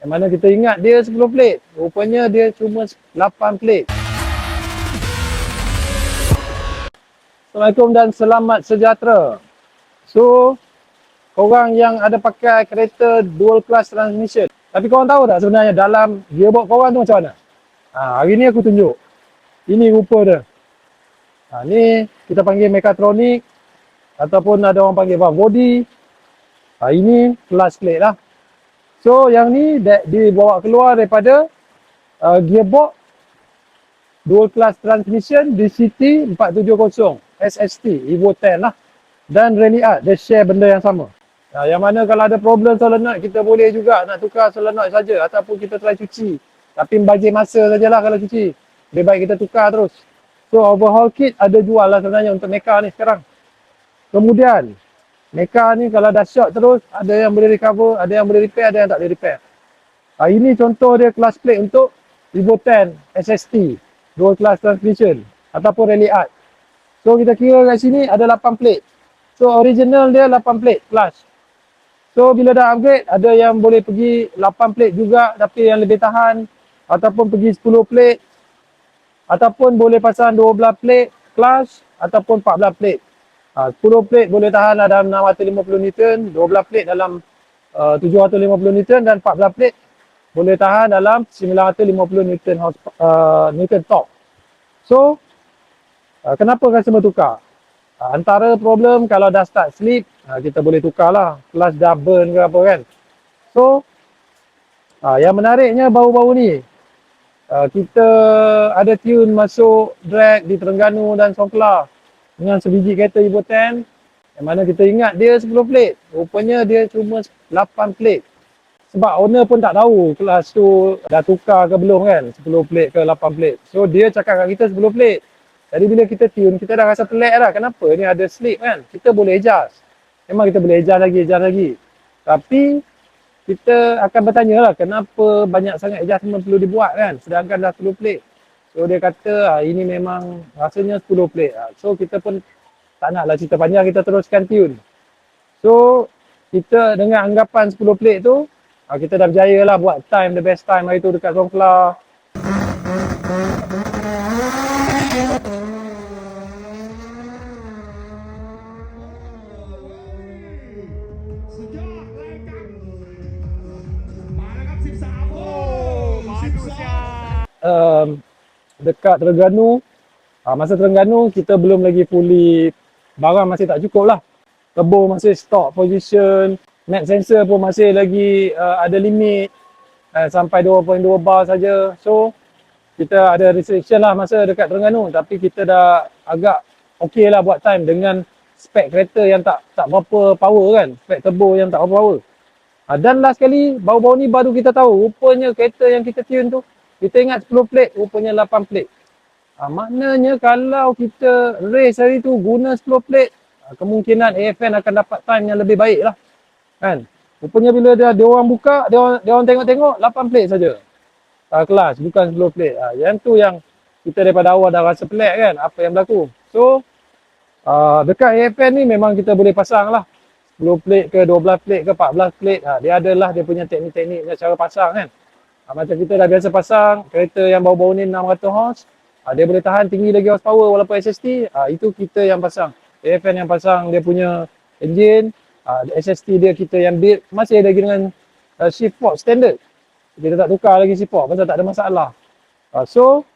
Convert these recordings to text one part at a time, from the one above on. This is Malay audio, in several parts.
Yang mana kita ingat dia 10 plate. Rupanya dia cuma 8 plate. Assalamualaikum dan selamat sejahtera. So, korang yang ada pakai kereta dual class transmission. Tapi korang tahu tak sebenarnya dalam gearbox korang tu macam mana? Hari ni aku tunjuk. Ini rupa dia. Ni kita panggil mechatronic ataupun ada orang panggil valve body. Ini clutch plate lah. So yang ni dibawa keluar daripada gearbox dual class transmission DCT 470 SST Evo 10 lah. Dan Rally Art, dia share benda yang sama. Yang mana kalau ada problem solenoid, kita boleh juga nak tukar solenoid saja ataupun kita try cuci. Tapi membazir masa sajalah kalau cuci. Lebih baik kita tukar terus. So overhaul kit ada jual lah sebenarnya untuk mecha ni sekarang. Kemudian mecha ni kalau dah short terus, ada yang boleh recover, ada yang boleh repair, ada yang tak boleh repair. Ini contoh dia clutch plate untuk Evo 10 SST dual class transmission ataupun Rally Art. So kita kira kat sini ada 8 plate. So original dia 8 plate clutch. So bila dah upgrade, ada yang boleh pergi 8 plate juga tapi yang lebih tahan, ataupun pergi 10 plate, ataupun boleh pasang 12 plate clutch ataupun 14 plate. 10 plate boleh tahan dalam 650 Newton, 12 plate dalam 750 Newton dan 14 plate boleh tahan dalam 950 Newton torque. So kenapa customer tukar? Antara problem kalau dah start slip, kita boleh tukar lah. Clutch dah burn ke apa kan. So yang menariknya baru-baru ni, kita ada tune masuk drag di Terengganu dan Songkla dengan sebiji kereta Evo 10 yang mana kita ingat dia 10 plate. Rupanya dia cuma 8 plate. Sebab owner pun tak tahu kelas tu dah tukar ke belum kan, 10 plate ke 8 plate. So dia cakap kat kita 10 plate. Jadi bila kita tune, kita dah rasa pelik dah. Kenapa ni ada slip kan? Kita boleh adjust. Memang kita boleh adjust lagi. Tapi kita akan bertanya lah kenapa banyak sangat adjustment perlu dibuat kan, sedangkan dah 10 plate. So dia kata ini memang rasanya 10 plate. So kita pun tak naklah cerita panjang, kita teruskan tune. So kita dengan anggapan 10 plate tu, kita dah berjaya lah buat time, the best time hari tu dekat Songkla. Dekat Terengganu, masa Terengganu kita belum lagi fully, barang masih tak cukup lah. Turbo masih stock position, net sensor pun masih lagi ada limit, sampai 2.2 bar saja. So kita ada restriction lah masa dekat Terengganu, tapi kita dah agak okey lah buat time dengan spek kereta yang tak berapa power kan, spek turbo yang tak berapa power. Dan last kali, baru-baru ni baru kita tahu, rupanya kereta yang kita tune tu, kita ingat 10 plate, rupanya 8 plate. Maknanya kalau kita race hari tu guna 10 plate, kemungkinan AFN akan dapat time yang lebih baik lah. Kan? Rupanya bila dia orang buka, dia orang tengok-tengok 8 plate saja. Kelas, bukan 10 plate. Yang tu yang kita daripada awal dah rasa pelik kan, apa yang berlaku. So, dekat AFN ni memang kita boleh pasang lah. 10 plate ke 12 plate ke 14 plate. Dia adalah dia punya teknik-tekniknya cara pasang kan. Macam kita dah biasa pasang kereta yang baru-baru ni 600 horse, dia boleh tahan tinggi lagi horsepower walaupun SST, itu kita yang pasang. AFN yang pasang dia punya engine, SST dia kita yang build, masih lagi dengan shift fork standard. Kita tak tukar lagi shift fork pasal tak ada masalah. So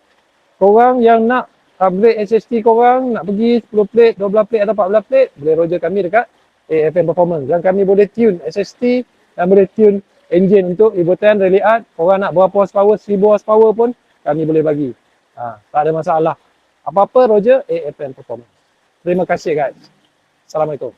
korang yang nak upgrade SST korang, nak pergi 10 plate, 12 plate atau 14 plate, boleh roger kami dekat AFN Performance. Dan kami boleh tune SST dan boleh tune engine untuk Evo 10 Rally Art. Korang nak berapa horsepower, 1000 horsepower pun kami boleh bagi. Tak ada masalah. Apa-apa roger AFN Performance. Terima kasih guys. Assalamualaikum.